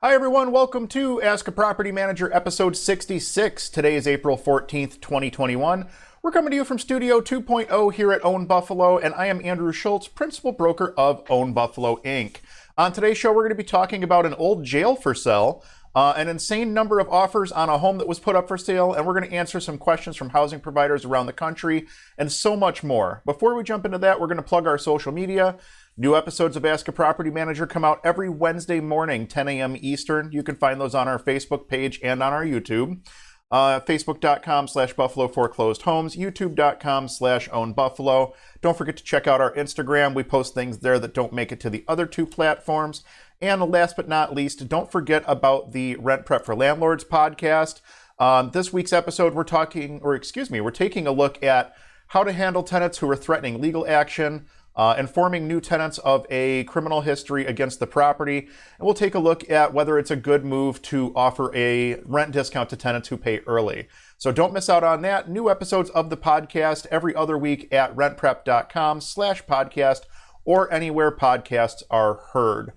Hi everyone, welcome to Ask a Property Manager episode 66. Today is April 14th, 2021. We're coming to you from Studio 2.0 here at Own Buffalo, and I am Andrew Schultz, principal broker of Own Buffalo Inc. On today's show, we're going to be talking about an old jail for sale, an insane number of offers on a home that was put up for sale, and we're going to answer some questions from housing providers around the country, and so much more. Before we jump into that, we're going to plug our social media. New episodes of Ask a Property Manager come out every Wednesday morning, 10 a.m. Eastern. You can find those on our Facebook page and on our YouTube. Facebook.com/Buffalo Foreclosed Homes, YouTube.com/Own Buffalo. Don't forget to check out our Instagram. We post things there that don't make it to the other two platforms. And last but not least, don't forget about the Rent Prep for Landlords podcast. This week's episode, we're taking a look at how to handle tenants who are threatening legal action, informing new tenants of a criminal history against the property, and we'll take a look at whether it's a good move to offer a rent discount to tenants who pay early. So don't miss out on that. New episodes of the podcast every other week at rentprep.com/podcast or anywhere podcasts are heard.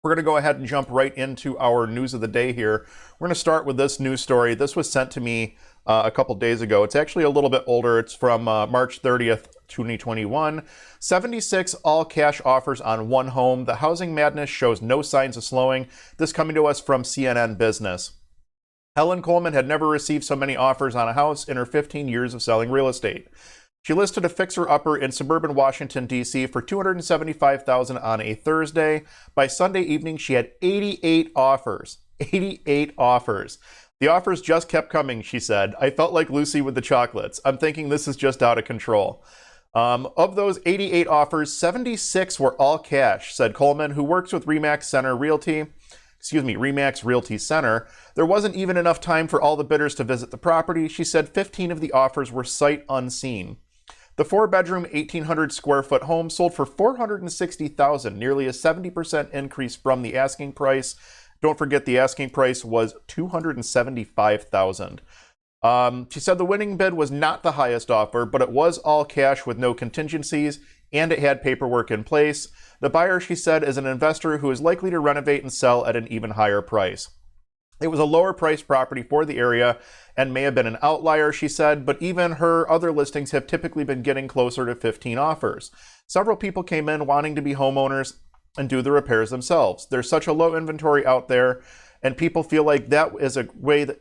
We're going to go ahead and jump right into our news of the day here. We're going to start with this news story. This was sent to me a couple days ago. It's actually a little bit older. It's from March 30th, 2021. 76 all-cash offers on one home. The housing madness shows no signs of slowing. This coming to us from CNN Business. Helen Coleman had never received so many offers on a house in her 15 years of selling real estate. She listed a fixer-upper in suburban Washington, D.C. for $275,000 on a Thursday. By Sunday evening, she had 88 offers. 88 offers. The offers just kept coming, she said. I felt like Lucy with the chocolates. I'm thinking this is just out of control. Of those 88 offers, 76 were all cash, said Coleman, who works with Remax Realty Center. There wasn't even enough time for all the bidders to visit the property. She said 15 of the offers were sight unseen. The 4-bedroom, 1,800 square foot home sold for $460,000, nearly a 70% increase from the asking price. Don't forget the asking price was $275,000. She said the winning bid was not the highest offer, but it was all cash with no contingencies, and it had paperwork in place. The buyer, she said, is an investor who is likely to renovate and sell at an even higher price. It was a lower priced property for the area and may have been an outlier, she said, but even her other listings have typically been getting closer to 15 offers. Several people came in wanting to be homeowners and do the repairs themselves. There's such a low inventory out there, and people feel like that is a way that,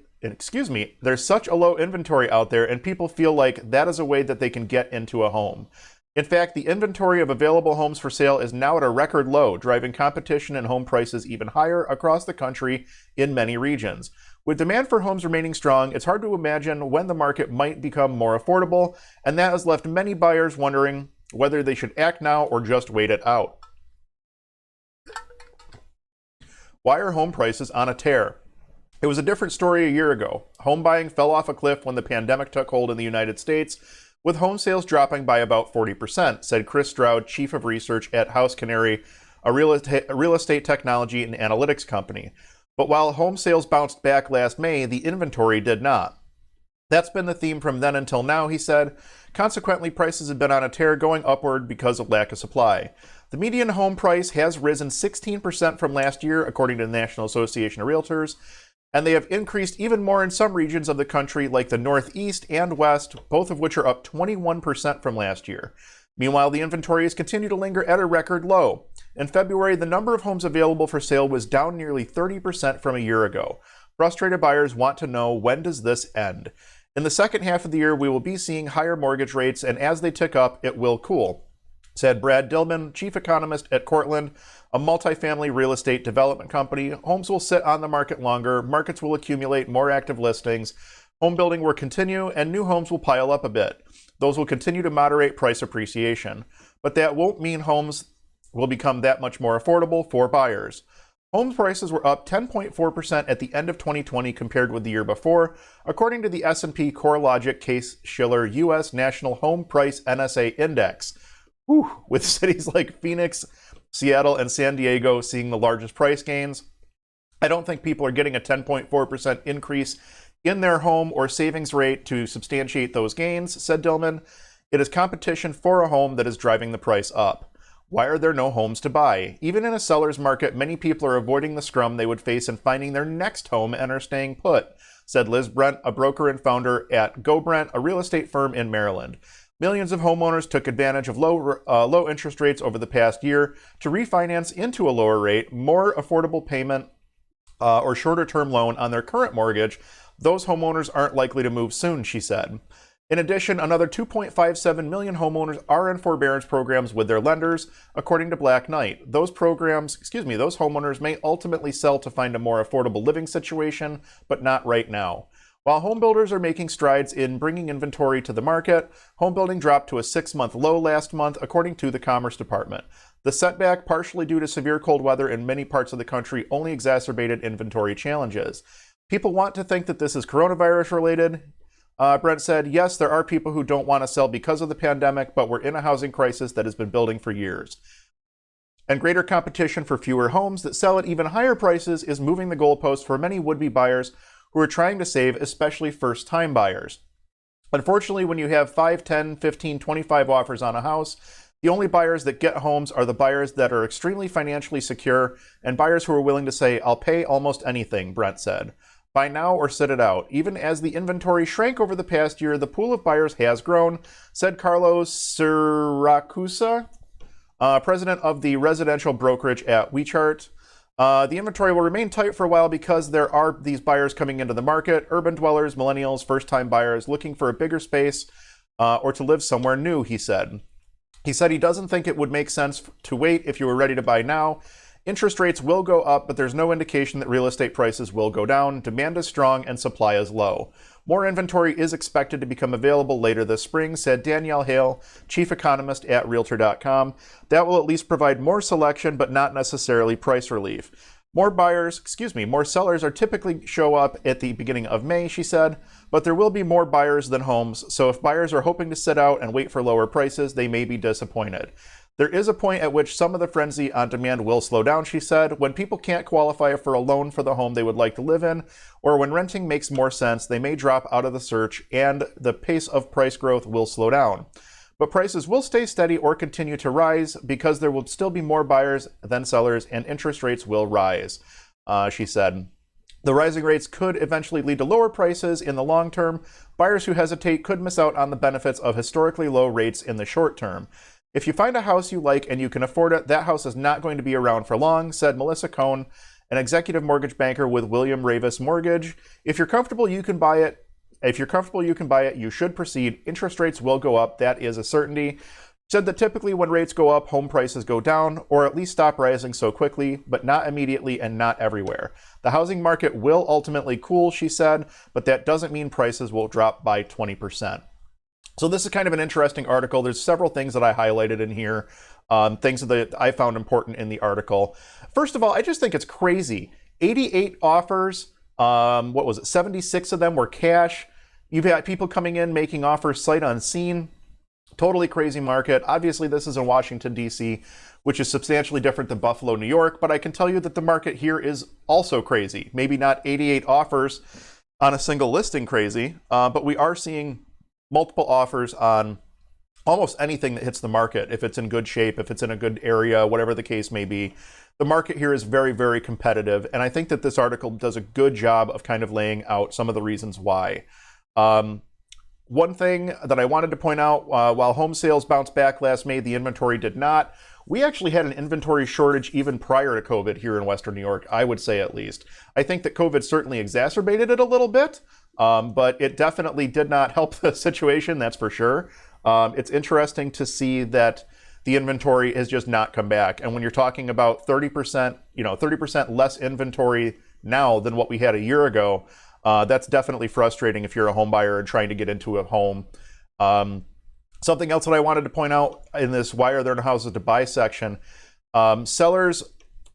there's such a low inventory out there, and people feel like that is a way that they can get into a home. In fact, the inventory of available homes for sale is now at a record low, driving competition and home prices even higher across the country in many regions. With demand for homes remaining strong, it's hard to imagine when the market might become more affordable, and that has left many buyers wondering whether they should act now or just wait it out. Why are home prices on a tear? It was a different story a year ago. Home buying fell off a cliff when the pandemic took hold in the United States, with home sales dropping by about 40%, said Chris Stroud, chief of research at House Canary, a real estate technology and analytics company. But while home sales bounced back last May, the inventory did not. That's been the theme from then until now, he said. Consequently, prices have been on a tear going upward because of lack of supply. The median home price has risen 16% from last year, according to the National Association of Realtors, and they have increased even more in some regions of the country like the Northeast and West, both of which are up 21% from last year. Meanwhile, the inventory has continued to linger at a record low. In February, the number of homes available for sale was down nearly 30% from a year ago. Frustrated buyers want to know, when does this end? In the second half of the year, we will be seeing higher mortgage rates, and as they tick up, it will cool, said Brad Dillman, chief economist at Cortland, a multifamily real estate development company. Homes will sit on the market longer, markets will accumulate more active listings, home building will continue, and new homes will pile up a bit. Those will continue to moderate price appreciation, but that won't mean homes will become that much more affordable for buyers. Home prices were up 10.4% at the end of 2020 compared with the year before, according to the S&P CoreLogic Case-Shiller U.S. National Home Price NSA Index. With cities like Phoenix, Seattle, and San Diego seeing the largest price gains. I don't think people are getting a 10.4% increase in their home or savings rate to substantiate those gains, said Dillman. It is competition for a home that is driving the price up. Why are there no homes to buy? Even in a seller's market, many people are avoiding the scrum they would face in finding their next home and are staying put, said Liz Brent, a broker and founder at Go Brent, a real estate firm in Maryland. Millions of homeowners took advantage of low interest rates over the past year to refinance into a lower rate, more affordable payment, or shorter-term loan on their current mortgage. Those homeowners aren't likely to move soon, she said. In addition, another 2.57 million homeowners are in forbearance programs with their lenders, according to Black Knight. Those homeowners may ultimately sell to find a more affordable living situation, but not right now. While home builders are making strides in bringing inventory to the market, home building dropped to a 6-month low last month, according to the Commerce Department. The setback, partially due to severe cold weather in many parts of the country, only exacerbated inventory challenges. People want to think that this is coronavirus related. Brent said, yes, there are people who don't want to sell because of the pandemic, but we're in a housing crisis that has been building for years. And greater competition for fewer homes that sell at even higher prices is moving the goalposts for many would-be buyers who are trying to save, especially first-time buyers. Unfortunately, when you have 5, 10, 15, 25 offers on a house, the only buyers that get homes are the buyers that are extremely financially secure and buyers who are willing to say, I'll pay almost anything, Brent said. Buy now or sit it out. Even as the inventory shrank over the past year, the pool of buyers has grown, said Carlos Siracusa, president of the residential brokerage at WeChart. The inventory will remain tight for a while because there are these buyers coming into the market, urban dwellers, millennials, first-time buyers looking for a bigger space or to live somewhere new, he said. He said he doesn't think it would make sense to wait if you were ready to buy now. Interest rates will go up, but there's no indication that real estate prices will go down. Demand is strong and supply is low. More inventory is expected to become available later this spring, said Danielle Hale, chief economist at Realtor.com. That will at least provide more selection, but not necessarily price relief. More sellers are typically show up at the beginning of May, she said, but there will be more buyers than homes, so if buyers are hoping to sit out and wait for lower prices, they may be disappointed. There is a point at which some of the frenzy on demand will slow down, she said. When people can't qualify for a loan for the home they would like to live in, or when renting makes more sense, they may drop out of the search and the pace of price growth will slow down. But prices will stay steady or continue to rise because there will still be more buyers than sellers and interest rates will rise, she said. The rising rates could eventually lead to lower prices in the long term. Buyers who hesitate could miss out on the benefits of historically low rates in the short term. If you find a house you like and you can afford it, that house is not going to be around for long, said Melissa Cohn, an executive mortgage banker with William Ravis Mortgage. If you're comfortable, you can buy it. You should proceed. Interest rates will go up. That is a certainty. Said that typically when rates go up, home prices go down, or at least stop rising so quickly, but not immediately and not everywhere. The housing market will ultimately cool, she said, but that doesn't mean prices will drop by 20%. So this is kind of an interesting article. There's several things that I highlighted in here, things that I found important in the article. First of all, I just think it's crazy. 88 offers, 76 of them were cash. You've got people coming in, making offers sight unseen. Totally crazy market. Obviously, this is in Washington, D.C., which is substantially different than Buffalo, New York, but I can tell you that the market here is also crazy. Maybe not 88 offers on a single listing crazy, but we are seeing multiple offers on almost anything that hits the market. If it's in good shape, if it's in a good area, whatever the case may be, the market here is very, very competitive. And I think that this article does a good job of kind of laying out some of the reasons why. One thing that I wanted to point out, while home sales bounced back last May, the inventory did not. We actually had an inventory shortage even prior to COVID here in Western New York, I would say at least. I think that COVID certainly exacerbated it a little bit, but it definitely did not help the situation, that's for sure. It's interesting to see that the inventory has just not come back. And when you're talking about 30% less inventory now than what we had a year ago, that's definitely frustrating if you're a home buyer and trying to get into a home. Something else that I wanted to point out in this why are there no houses to buy section, sellers,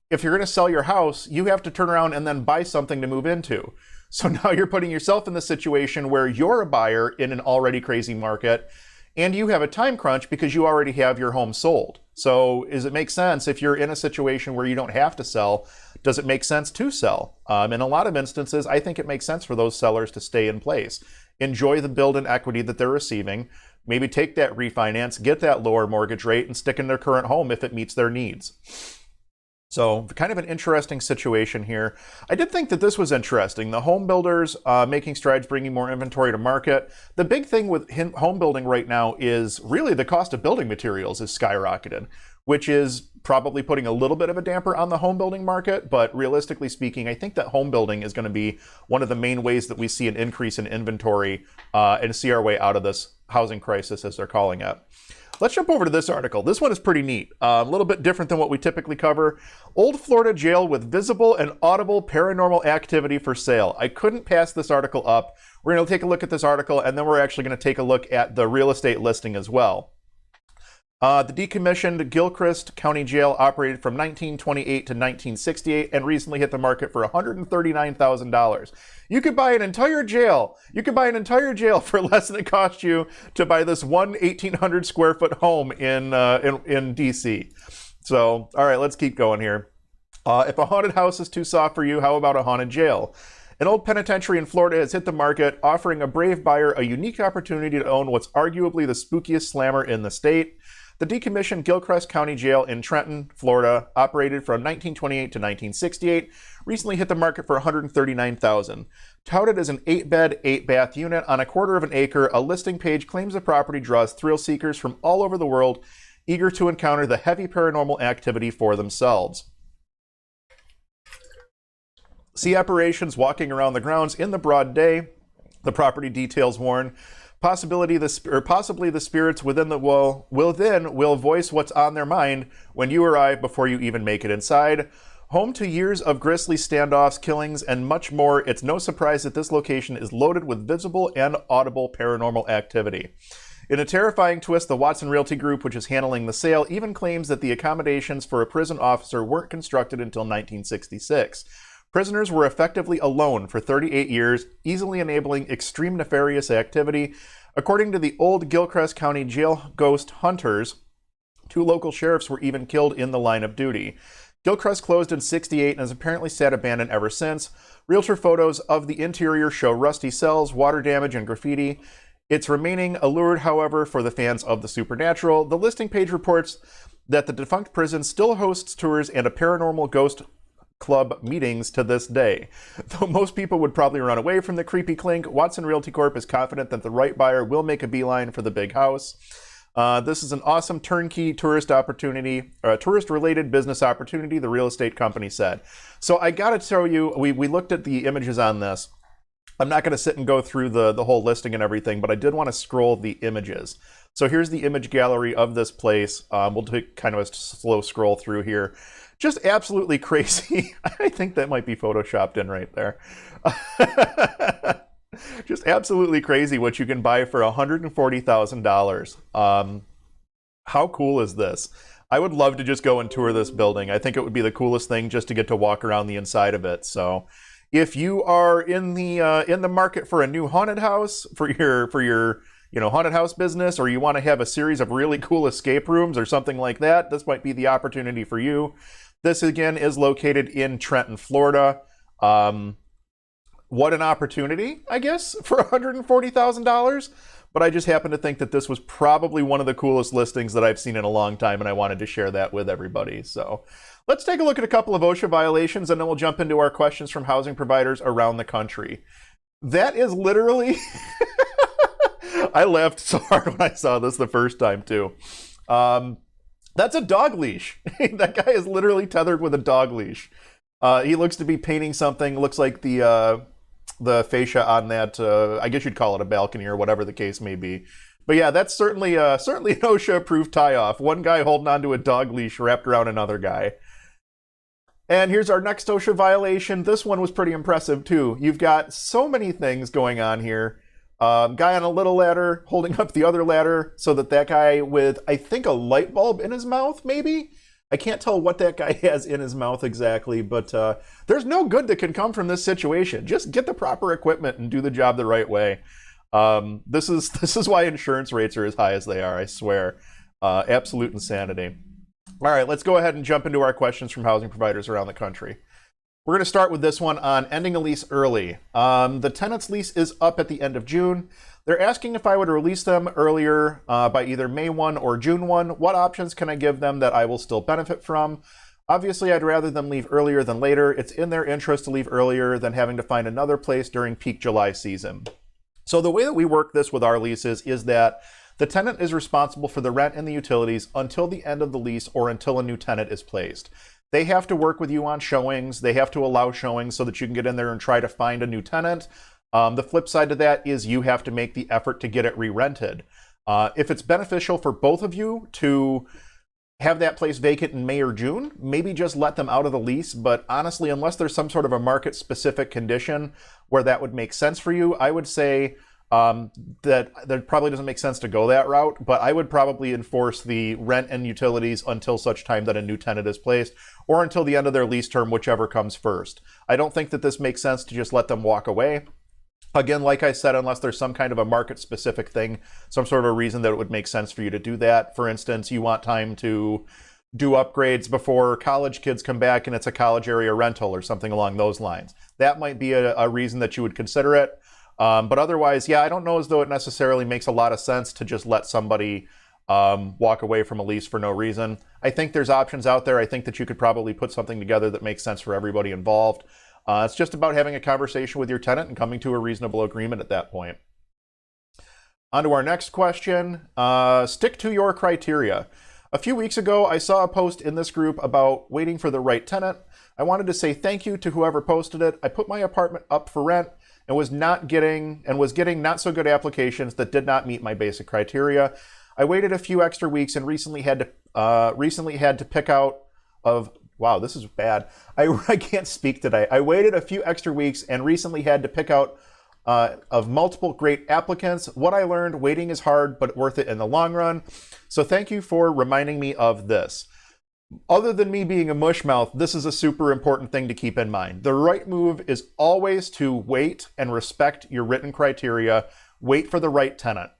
if you're going to sell your house, you have to turn around and then buy something to move into. So now you're putting yourself in the situation where you're a buyer in an already crazy market and you have a time crunch because you already have your home sold. So does it make sense if you're in a situation where you don't have to sell? Does it make sense to sell? In a lot of instances, I think it makes sense for those sellers to stay in place. Enjoy the build and equity that they're receiving. maybe take that refinance, get that lower mortgage rate, and stick in their current home if it meets their needs. So kind of an interesting situation here. I did think that this was interesting. The home builders making strides, bringing more inventory to market. The big thing with home building right now is really the cost of building materials is skyrocketed, which is probably putting a little bit of a damper on the home building market. But realistically speaking, I think that home building is going to be one of the main ways that we see an increase in inventory and see our way out of this housing crisis, as they're calling it. Let's jump over to this article. This one is pretty neat. A little bit different than what we typically cover. Old Florida jail with visible and audible paranormal activity for sale. I couldn't pass this article up. We're going to take a look at this article, and then we're actually going to take a look at the real estate listing as well. The decommissioned Gilchrist County Jail operated from 1928 to 1968 and recently hit the market for $139,000. You could buy an entire jail. You could buy an entire jail for less than it cost you to buy this one 1,800 square foot home in DC. So, all right, let's keep going here. If a haunted house is too soft for you, how about a haunted jail? An old penitentiary in Florida has hit the market, offering a brave buyer a unique opportunity to own what's arguably the spookiest slammer in the state. The decommissioned Gilchrist County Jail in Trenton, Florida, operated from 1928 to 1968, recently hit the market for $139,000. Touted as an 8-bed, 8-bath unit on a quarter of an acre, a listing page claims the property draws thrill seekers from all over the world, eager to encounter the heavy paranormal activity for themselves. See apparitions walking around the grounds in the broad day, the property details warn. Possibly the spirits within will voice what's on their mind when you arrive before you even make it inside. Home to years of grisly standoffs, killings, and much more, it's no surprise that this location is loaded with visible and audible paranormal activity. In a terrifying twist, the Watson Realty Group, which is handling the sale, even claims that the accommodations for a prison officer weren't constructed until 1966. Prisoners were effectively alone for 38 years, easily enabling extreme nefarious activity. According to the old Gilchrist County Jail ghost hunters, 2 local sheriffs were even killed in the line of duty. Gilchrist closed in 68 and has apparently sat abandoned ever since. Realtor photos of the interior show rusty cells, water damage, and graffiti. It's remaining allured, however, for the fans of the supernatural. The listing page reports that the defunct prison still hosts tours and a paranormal ghost club meetings to this day. Though most people would probably run away from the creepy clink, Watson Realty Corp is confident that the right buyer will make a beeline for the big house. This is an awesome turnkey tourist opportunity, or a tourist-related business opportunity, the real estate company said. So I gotta tell you, we looked at the images on this. I'm not gonna sit and go through the whole listing and everything, but I did want to scroll the images. So here's the image gallery of this place. We'll take kind of a slow scroll through here. Just absolutely crazy. I think that might be photoshopped in right there. Just absolutely crazy what you can buy for $140,000. How cool is this? I would love to just go and tour this building. I think it would be the coolest thing just to get to walk around the inside of it. So if you are in the market for a new haunted house for your haunted house business, or you want to have a series of really cool escape rooms or something like that, this might be the opportunity for you. This, again, is located in Trenton, Florida. What an opportunity, I guess, for $140,000. But I just happen to think that this was probably one of the coolest listings that I've seen in a long time, and I wanted to share that with everybody. So let's take a look at a couple of OSHA violations, and then we'll jump into our questions from housing providers around the country. That is literally... I laughed so hard when I saw this the first time, too. That's a dog leash. That guy is literally tethered with a dog leash. He looks to be painting something. Looks like the fascia on that, I guess you'd call it a balcony or whatever the case may be. But yeah, that's certainly an OSHA-approved tie-off. One guy holding onto a dog leash wrapped around another guy. And here's our next OSHA violation. This one was pretty impressive, too. You've got so many things going on here. Guy on a little ladder holding up the other ladder so that guy with, I think, a light bulb in his mouth, maybe? I can't tell what that guy has in his mouth exactly, but there's no good that can come from this situation. Just get the proper equipment and do the job the right way. This is why insurance rates are as high as they are, I swear. Absolute insanity. All right, let's go ahead and jump into our questions from housing providers around the country. We're going to start with this one on ending a lease early. The tenant's lease is up at the end of June. They're asking if I would release them earlier by either May 1 or June 1. What options can I give them that I will still benefit from? Obviously, I'd rather them leave earlier than later. It's in their interest to leave earlier than having to find another place during peak July season. So the way that we work this with our leases is that the tenant is responsible for the rent and the utilities until the end of the lease or until a new tenant is placed. They have to work with you on showings. They have to allow showings so that you can get in there and try to find a new tenant. The flip side to that is you have to make the effort to get it re-rented. If it's beneficial for both of you to have that place vacant in May or June, maybe just let them out of the lease. But honestly, unless there's some sort of a market-specific condition where that would make sense for you, I would say that probably doesn't make sense to go that route, but I would probably enforce the rent and utilities until such time that a new tenant is placed, or until the end of their lease term, whichever comes first. I don't think that this makes sense to just let them walk away. Again, like I said, unless there's some kind of a market-specific thing, some sort of a reason that it would make sense for you to do that. For instance, you want time to do upgrades before college kids come back and it's a college area rental or something along those lines. That might be a reason that you would consider it. But otherwise, yeah, I don't know as though it necessarily makes a lot of sense to just let somebody walk away from a lease for no reason. I think there's options out there. I think that you could probably put something together that makes sense for everybody involved. It's just about having a conversation with your tenant and coming to a reasonable agreement at that point. On to our next question. Stick to your criteria. A few weeks ago, I saw a post in this group about waiting for the right tenant. I wanted to say thank you to whoever posted it. I put my apartment up for rent and was getting not so good applications that did not meet my basic criteria. I waited a few extra weeks and recently had to pick out of, wow, this is bad. I can't speak today. I waited a few extra weeks and recently had to pick out of multiple great applicants. What I learned, waiting is hard, but worth it in the long run. So thank you for reminding me of this. Other than me being a mushmouth, this is a super important thing to keep in mind. The right move is always to wait and respect your written criteria. Wait for the right tenant.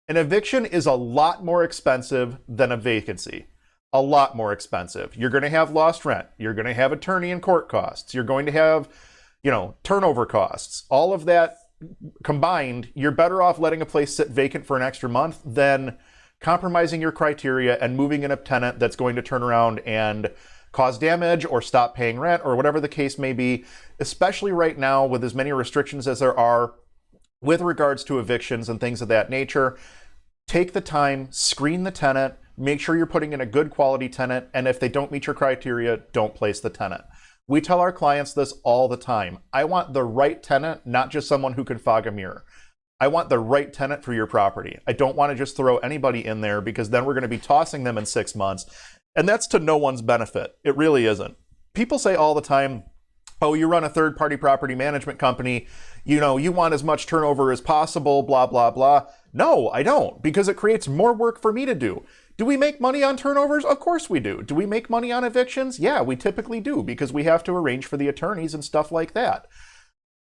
An eviction is a lot more expensive than a vacancy. A lot more expensive. You're going to have lost rent. You're going to have attorney and court costs. You're going to have, turnover costs. All of that combined, you're better off letting a place sit vacant for an extra month than compromising your criteria and moving in a tenant that's going to turn around and cause damage or stop paying rent or whatever the case may be, especially right now with as many restrictions as there are with regards to evictions and things of that nature. Take the time, screen the tenant, make sure you're putting in a good quality tenant, and if they don't meet your criteria, don't place the tenant. We tell our clients this all the time. I want the right tenant, not just someone who can fog a mirror. I want the right tenant for your property. I don't want to just throw anybody in there because then we're going to be tossing them in 6 months. And that's to no one's benefit. It really isn't. People say all the time, oh, you run a third-party property management company, you want as much turnover as possible, blah, blah, blah. No, I don't, because it creates more work for me to do. Do we make money on turnovers? Of course we do. Do we make money on evictions? Yeah, we typically do, because we have to arrange for the attorneys and stuff like that.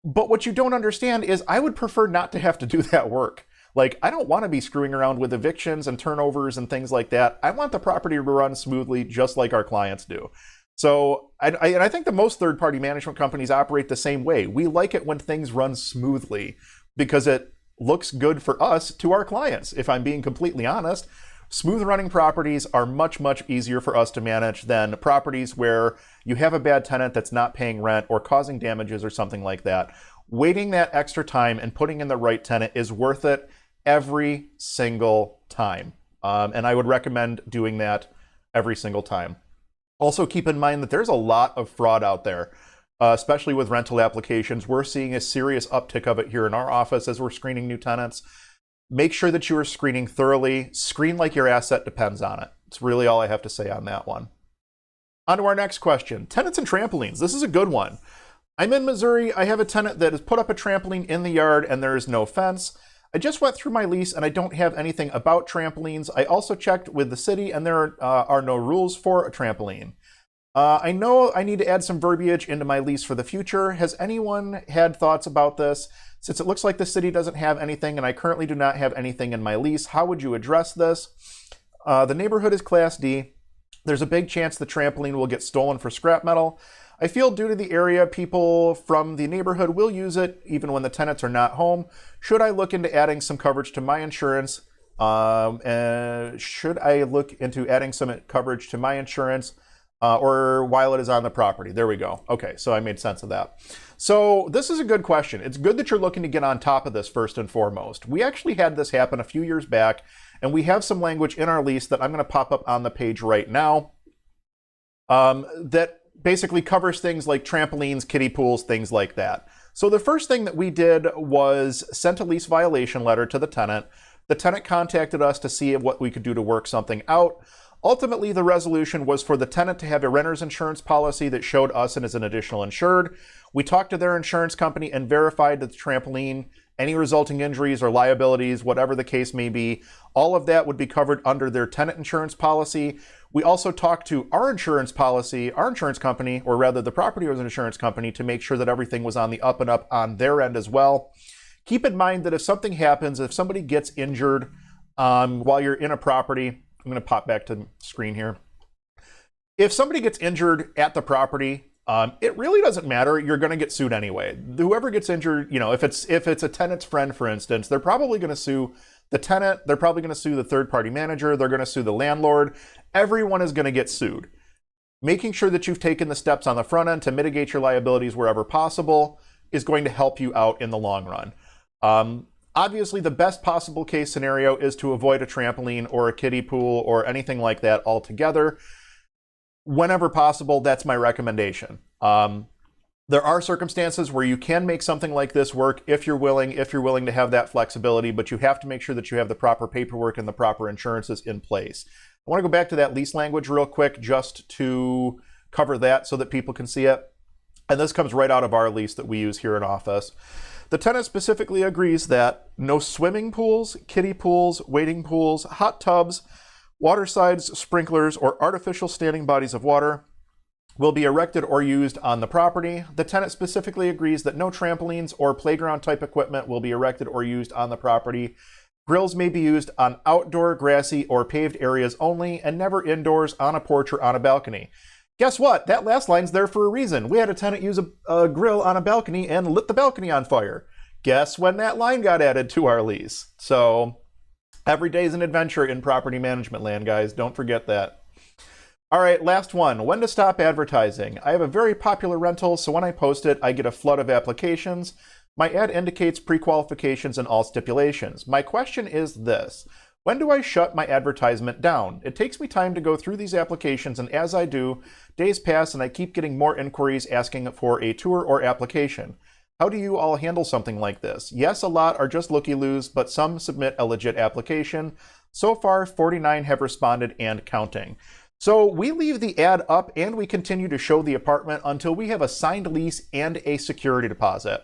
But what you don't understand is I would prefer not to have to do that work. Like, I don't want to be screwing around with evictions and turnovers and things like that. I want the property to run smoothly, just like our clients do. So, I think that most third-party management companies operate the same way. We like it when things run smoothly because it looks good for us to our clients. If I'm being completely honest, smooth running properties are much, much easier for us to manage than properties where you have a bad tenant that's not paying rent or causing damages or something like that. Waiting that extra time and putting in the right tenant is worth it every single time. And I would recommend doing that every single time. Also keep in mind that there's a lot of fraud out there, especially with rental applications. We're seeing a serious uptick of it here in our office as we're screening new tenants. Make sure that you are screening thoroughly. Screen like your asset depends on it. It's really all I have to say on that one. On to our next question. Tenants and trampolines. This is a good one. I'm in Missouri. I have a tenant that has put up a trampoline in the yard and there is no fence. I just went through my lease and I don't have anything about trampolines. I also checked with the city and there are no rules for a trampoline. I know I need to add some verbiage into my lease for the future. Has anyone had thoughts about this? Since it looks like the city doesn't have anything and I currently do not have anything in my lease, how would you address this? The neighborhood is Class D. There's a big chance the trampoline will get stolen for scrap metal. I feel due to the area, people from the neighborhood will use it even when the tenants are not home. Should I look into adding some coverage to my insurance? Should I look into adding some coverage to my insurance or while it is on the property? There we go. Okay, so I made sense of that. So this is a good question. It's good that you're looking to get on top of this first and foremost. We actually had this happen a few years back, and we have some language in our lease that I'm going to pop up on the page right now that basically covers things like trampolines, kiddie pools, things like that. So the first thing that we did was sent a lease violation letter to the tenant. The tenant contacted us to see what we could do to work something out. Ultimately, the resolution was for the tenant to have a renter's insurance policy that showed us and as an additional insured. We talked to their insurance company and verified that the trampoline, any resulting injuries or liabilities, whatever the case may be, all of that would be covered under their tenant insurance policy. We also talked to our insurance policy, our insurance company, or rather the property owner's insurance company, to make sure that everything was on the up and up on their end as well. Keep in mind that if something happens, if somebody gets injured while you're in a property, I'm going to pop back to the screen here. If somebody gets injured at the property, it really doesn't matter. You're going to get sued anyway. Whoever gets injured, you know, if it's a tenant's friend, for instance, they're probably going to sue the tenant. They're probably going to sue the third-party manager. They're going to sue the landlord. Everyone is going to get sued. Making sure that you've taken the steps on the front end to mitigate your liabilities wherever possible is going to help you out in the long run. Obviously, the best possible case scenario is to avoid a trampoline or a kiddie pool or anything like that altogether. Whenever possible, that's my recommendation. There are circumstances where you can make something like this work if you're willing to have that flexibility, but you have to make sure that you have the proper paperwork and the proper insurances in place. I want to go back to that lease language real quick just to cover that so that people can see it. And this comes right out of our lease that we use here in office. The tenant specifically agrees that no swimming pools, kiddie pools, wading pools, hot tubs, water sides, sprinklers, or artificial standing bodies of water will be erected or used on the property. The tenant specifically agrees that no trampolines or playground type equipment will be erected or used on the property. Grills may be used on outdoor, grassy, or paved areas only, and never indoors on a porch or on a balcony. Guess what? That last line's there for a reason. We had a tenant use a grill on a balcony and lit the balcony on fire. Guess when that line got added to our lease? So every day is an adventure in property management land, guys. Don't forget that. All right, last one. When to stop advertising. I have a very popular rental, so when I post it, I get a flood of applications. My ad indicates pre-qualifications and all stipulations. My question is this. When do I shut my advertisement down? It takes me time to go through these applications, and as I do, days pass and I keep getting more inquiries asking for a tour or application. How do you all handle something like this? Yes, a lot are just looky-loos, but some submit a legit application. So far, 49 have responded and counting. So we leave the ad up and we continue to show the apartment until we have a signed lease and a security deposit.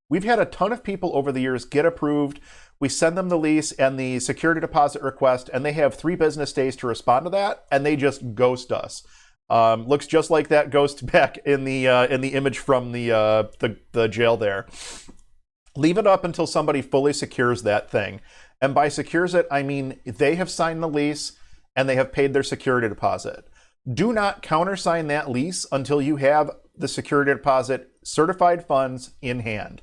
We've had a ton of people over the years get approved. We send them the lease and the security deposit request, and they have 3 business days to respond to that, and they just ghost us. Looks just like that ghost back in the image from the jail there. Leave it up until somebody fully secures that thing. And by secures it, I mean they have signed the lease and they have paid their security deposit. Do not countersign that lease until you have the security deposit certified funds in hand.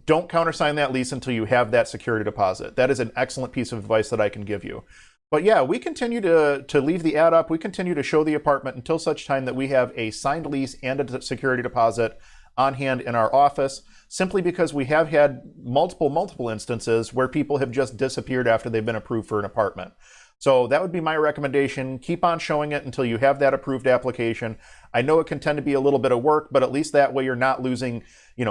Don't countersign that lease until you have that security deposit. That is an excellent piece of advice that I can give you. But yeah, we continue to leave the ad up. We continue to show the apartment until such time that we have a signed lease and a security deposit on hand in our office, simply because we have had multiple instances where people have just disappeared after they've been approved for an apartment. So that would be my recommendation. Keep on showing it until you have that approved application. I know it can tend to be a little bit of work, but at least that way you're not losing,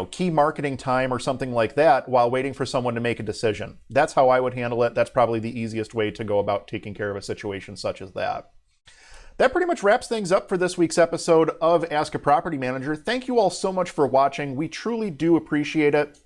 key marketing time or something like that while waiting for someone to make a decision. That's how I would handle it. That's probably the easiest way to go about taking care of a situation such as that. That pretty much wraps things up for this week's episode of Ask a Property Manager. Thank you all so much for watching. We truly do appreciate it.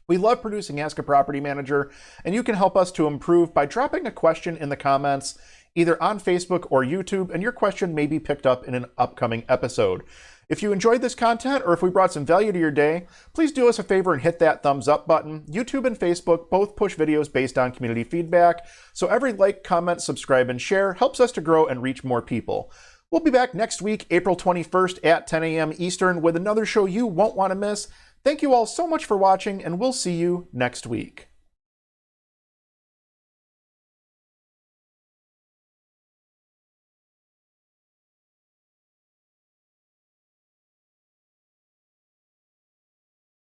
We love producing Ask a Property Manager, and you can help us to improve by dropping a question in the comments, either on Facebook or YouTube, and your question may be picked up in an upcoming episode. If you enjoyed this content, or if we brought some value to your day, please do us a favor and hit that thumbs up button. YouTube and Facebook both push videos based on community feedback, so every like, comment, subscribe, and share helps us to grow and reach more people. We'll We'll be back next week, April 21st at 10 a.m. Eastern, with another show you won't want to miss. Thank you all so much for watching, and we'll see you next week.